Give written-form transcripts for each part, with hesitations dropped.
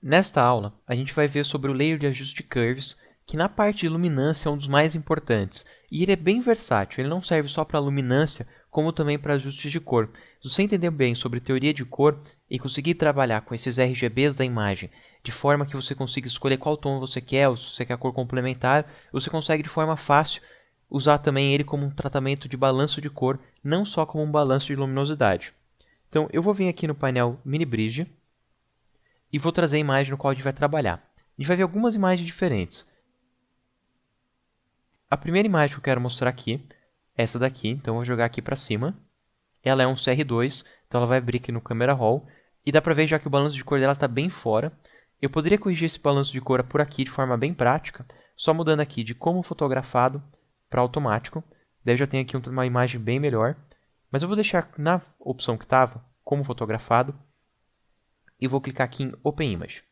Nesta aula, a gente vai ver sobre o layer de ajuste de curves, que na parte de luminância é um dos mais importantes. E ele é bem versátil, ele não serve só para luminância, como também para ajustes de cor. Se você entender bem sobre teoria de cor e conseguir trabalhar com esses RGBs da imagem, de forma que você consiga escolher qual tom você quer, ou se você quer a cor complementar, você consegue de forma fácil usar também ele como um tratamento de balanço de cor, não só como um balanço de luminosidade. Então, eu vou vir aqui no painel Mini Bridge, e vou trazer a imagem no qual a gente vai trabalhar. A gente vai ver algumas imagens diferentes. A primeira imagem que eu quero mostrar aqui é essa daqui, então eu vou jogar aqui para cima. Ela é um CR2, então ela vai abrir aqui no Camera Raw. E dá para ver já que o balanço de cor dela está bem fora. Eu poderia corrigir esse balanço de cor por aqui de forma bem prática, só mudando aqui de como fotografado para automático. Daí eu já tenho aqui uma imagem bem melhor. Mas eu vou deixar na opção que estava, como fotografado, e vou clicar aqui em Open Image.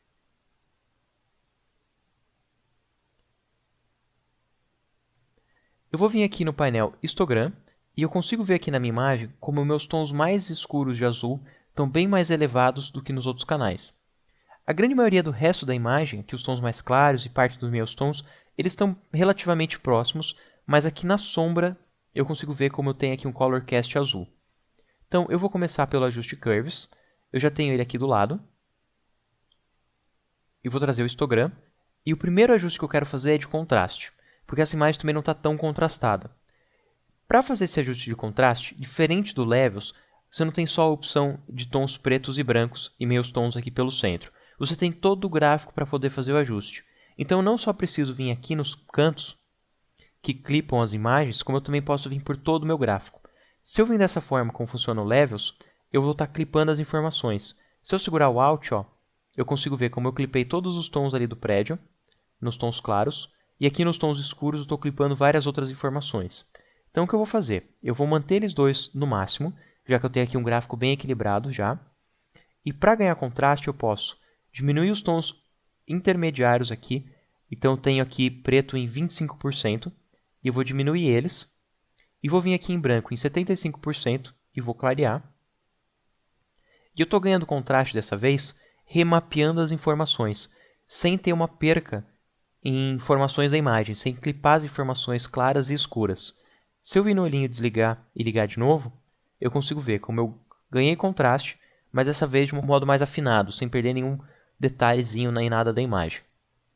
Eu vou vir aqui no painel Histogram e eu consigo ver aqui na minha imagem como meus tons mais escuros de azul estão bem mais elevados do que nos outros canais. A grande maioria do resto da imagem, aqui os tons mais claros e parte dos meus tons, eles estão relativamente próximos, mas aqui na sombra eu consigo ver como eu tenho aqui um Color Cast azul. Então eu vou começar pelo ajuste Curves, eu já tenho ele aqui do lado, e vou trazer o histogram, e o primeiro ajuste que eu quero fazer é de contraste, porque essa imagem também não está tão contrastada. Para fazer esse ajuste de contraste, diferente do Levels, você não tem só a opção de tons pretos e brancos e meios tons aqui pelo centro. Você tem todo o gráfico para poder fazer o ajuste. Então eu não só preciso vir aqui nos cantos que clipam as imagens, como eu também posso vir por todo o meu gráfico. Se eu vir dessa forma como funciona o Levels, eu vou estar clipando as informações. Se eu segurar o Alt, eu consigo ver como eu clipei todos os tons ali do prédio, nos tons claros, e aqui nos tons escuros eu estou clipando várias outras informações. Então o que eu vou fazer? Eu vou manter eles dois no máximo, já que eu tenho aqui um gráfico bem equilibrado já. E para ganhar contraste eu posso diminuir os tons intermediários aqui. Então eu tenho aqui preto em 25%, e eu vou diminuir eles. E vou vir aqui em branco em 75% e vou clarear. E eu estou ganhando contraste dessa vez, remapeando as informações, sem ter uma perca em informações da imagem, sem clipar as informações claras e escuras. Se eu vir no olhinho desligar e ligar de novo, eu consigo ver como eu ganhei contraste, mas dessa vez de um modo mais afinado, sem perder nenhum detalhezinho nem nada da imagem.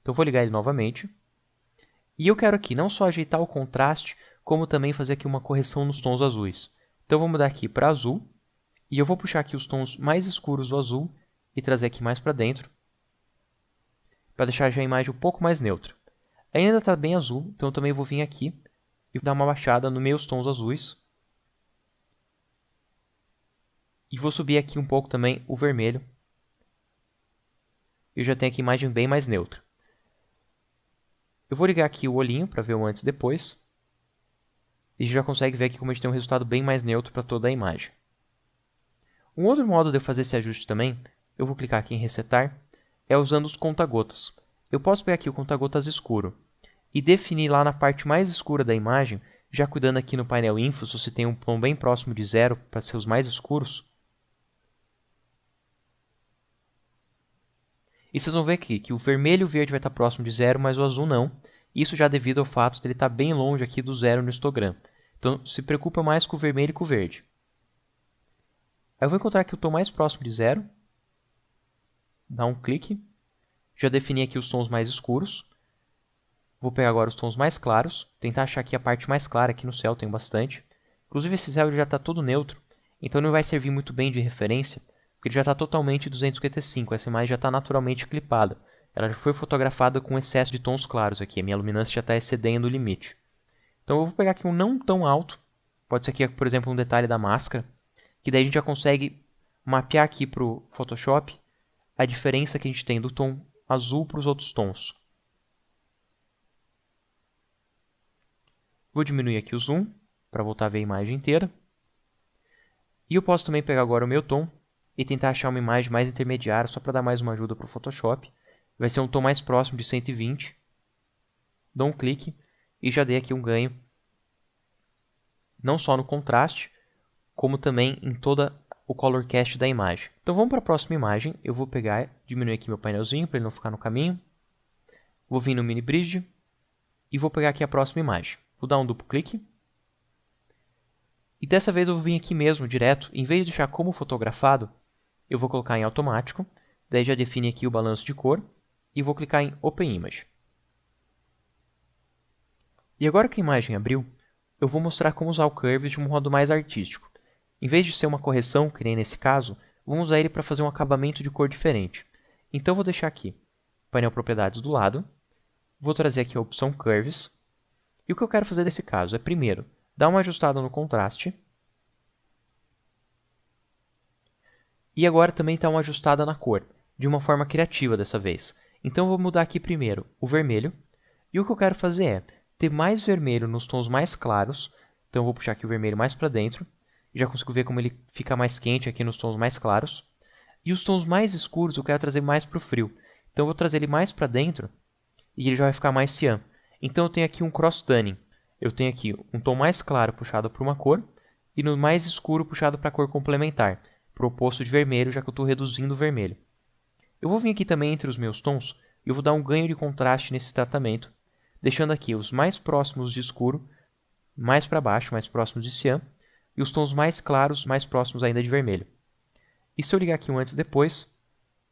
Então eu vou ligar ele novamente. E eu quero aqui não só ajeitar o contraste, como também fazer aqui uma correção nos tons azuis. Então eu vou mudar aqui para azul, e eu vou puxar aqui os tons mais escuros do azul e trazer aqui mais para dentro, para deixar já a imagem um pouco mais neutra. Ainda está bem azul, então eu também vou vir aqui e dar uma baixada nos meus tons azuis. E vou subir aqui um pouco também o vermelho. Eu já tenho aqui a imagem bem mais neutra. Eu vou ligar aqui o olhinho para ver o antes e depois. E já consegue ver aqui como a gente tem um resultado bem mais neutro para toda a imagem. Um outro modo de eu fazer esse ajuste também, eu vou clicar aqui em resetar, é usando os conta-gotas. Eu posso pegar aqui o conta-gotas escuro e definir lá na parte mais escura da imagem, já cuidando aqui no painel Info, se você tem um tom bem próximo de 0 para ser os mais escuros. E vocês vão ver aqui que o vermelho e o verde vai estar próximo de 0, mas o azul não. Isso já devido ao fato de ele estar bem longe aqui do 0 no histogram. Então se preocupa mais com o vermelho e com o verde. Aí eu vou encontrar aqui o tom mais próximo de 0. Dá um clique. Já defini aqui os tons mais escuros. Vou pegar agora os tons mais claros. Tentar achar aqui a parte mais clara. Aqui no céu tem bastante. Inclusive esse céu já está todo neutro. Então não vai servir muito bem de referência. Porque ele já está totalmente 255. Essa imagem já está naturalmente clipada. Ela já foi fotografada com excesso de tons claros aqui. A minha luminância já está excedendo o limite. Então eu vou pegar aqui um não tão alto. Pode ser aqui, por exemplo, um detalhe da máscara. Que daí a gente já consegue mapear aqui para o Photoshop a diferença que a gente tem do tom azul para os outros tons. Vou diminuir aqui o zoom para voltar a ver a imagem inteira. E eu posso também pegar agora o meu tom e tentar achar uma imagem mais intermediária, só para dar mais uma ajuda para o Photoshop. Vai ser um tom mais próximo de 120. Dou um clique e já dei aqui um ganho, não só no contraste, como também em toda o color cast da imagem. Então vamos para a próxima imagem. Eu vou pegar, diminuir aqui meu painelzinho para ele não ficar no caminho. Vou vir no Mini Bridge e vou pegar aqui a próxima imagem. Vou dar um duplo clique. E dessa vez eu vou vir aqui mesmo, direto. Em vez de deixar como fotografado, eu vou colocar em automático. Daí já define aqui o balanço de cor. E vou clicar em Open Image. E agora que a imagem abriu, eu vou mostrar como usar o Curves de um modo mais artístico. Em vez de ser uma correção, que nem nesse caso, vamos usar ele para fazer um acabamento de cor diferente. Então vou deixar aqui painel Propriedades do lado. Vou trazer aqui a opção Curves. E o que eu quero fazer nesse caso é, primeiro, dar uma ajustada no contraste. E agora também dar uma ajustada na cor, de uma forma criativa dessa vez. Então eu vou mudar aqui primeiro o vermelho. E o que eu quero fazer é ter mais vermelho nos tons mais claros. Então eu vou puxar aqui o vermelho mais para dentro. Já consigo ver como ele fica mais quente aqui nos tons mais claros. E os tons mais escuros eu quero trazer mais para o frio. Então eu vou trazer ele mais para dentro e ele já vai ficar mais cian. Então eu tenho aqui um cross tanning. Eu tenho aqui um tom mais claro puxado para uma cor e no mais escuro puxado para a cor complementar, para o oposto de vermelho, já que eu estou reduzindo o vermelho. Eu vou vir aqui também entre os meus tons e eu vou dar um ganho de contraste nesse tratamento, deixando aqui os mais próximos de escuro, mais para baixo, mais próximos de cian, e os tons mais claros, mais próximos ainda de vermelho. E se eu ligar aqui um antes e depois,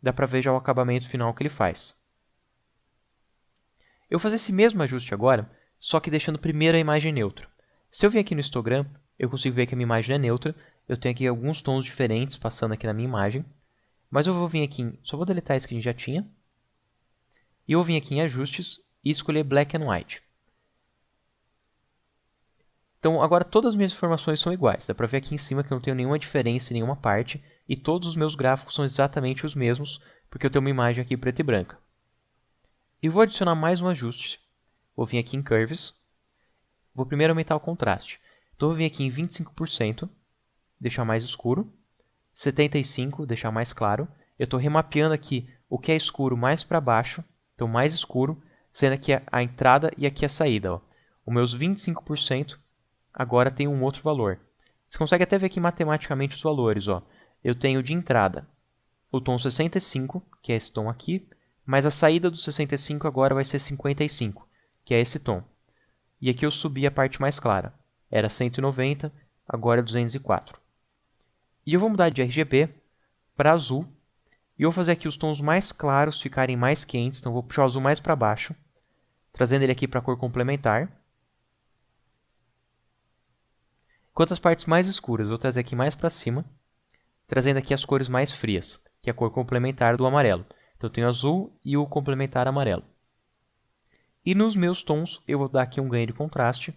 dá para ver já o acabamento final que ele faz. Eu vou fazer esse mesmo ajuste agora, só que deixando primeiro a imagem neutra. Se eu vir aqui no histogram, eu consigo ver que a minha imagem é neutra. Eu tenho aqui alguns tons diferentes passando aqui na minha imagem. Mas eu vou vir aqui, só vou deletar esse que a gente já tinha. E eu vou vir aqui em ajustes e escolher Black and White. Então agora todas as minhas informações são iguais. Dá para ver aqui em cima que eu não tenho nenhuma diferença em nenhuma parte. E todos os meus gráficos são exatamente os mesmos, porque eu tenho uma imagem aqui preta e branca. E vou adicionar mais um ajuste. Vou vir aqui em Curves. Vou primeiro aumentar o contraste. Então vou vir aqui em 25%, deixar mais escuro. 75%, deixar mais claro. Eu estou remapeando aqui o que é escuro mais para baixo. Então mais escuro, sendo aqui a entrada e aqui a saída. Ó. Os meus 25% agora tem um outro valor. Você consegue até ver aqui matematicamente os valores. Ó. Eu tenho de entrada o tom 65, que é esse tom aqui, mas a saída do 65 agora vai ser 55, que é esse tom. E aqui eu subi a parte mais clara. Era 190, agora é 204. E eu vou mudar de RGB para azul. E eu vou fazer aqui os tons mais claros ficarem mais quentes. Então, vou puxar o azul mais para baixo, trazendo ele aqui para a cor complementar. Enquanto as partes mais escuras eu vou trazer aqui mais para cima, trazendo aqui as cores mais frias, que é a cor complementar do amarelo. Então, eu tenho azul e o complementar amarelo. E nos meus tons, eu vou dar aqui um ganho de contraste,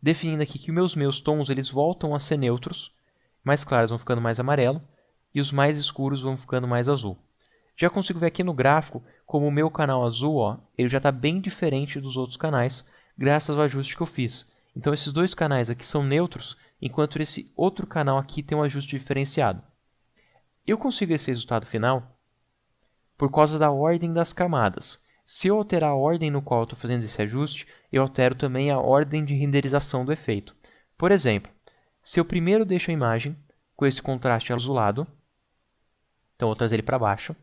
definindo aqui que os meus tons eles voltam a ser neutros, mais claros vão ficando mais amarelo, e os mais escuros vão ficando mais azul. Já consigo ver aqui no gráfico como o meu canal azul, ó, ele já está bem diferente dos outros canais, graças ao ajuste que eu fiz. Então esses dois canais aqui são neutros, enquanto esse outro canal aqui tem um ajuste diferenciado. Eu consigo esse resultado final por causa da ordem das camadas. Se eu alterar a ordem no qual eu estou fazendo esse ajuste, eu altero também a ordem de renderização do efeito. Por exemplo, se eu primeiro deixo a imagem com esse contraste azulado, então eu vou trazer ele para baixo,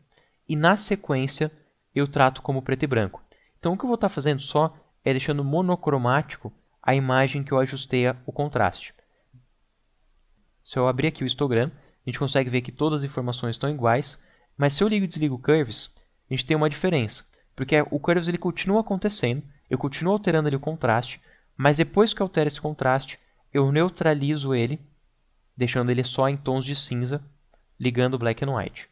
e na sequência eu trato como preto e branco. Então o que eu vou estar fazendo só é deixando monocromático a imagem que eu ajustei o contraste. Se eu abrir aqui o histogram, a gente consegue ver que todas as informações estão iguais, mas se eu ligo e desligo o Curves, a gente tem uma diferença. Porque o Curves ele continua acontecendo, eu continuo alterando ali o contraste, mas depois que eu altero esse contraste, eu neutralizo ele, deixando ele só em tons de cinza, ligando Black and White.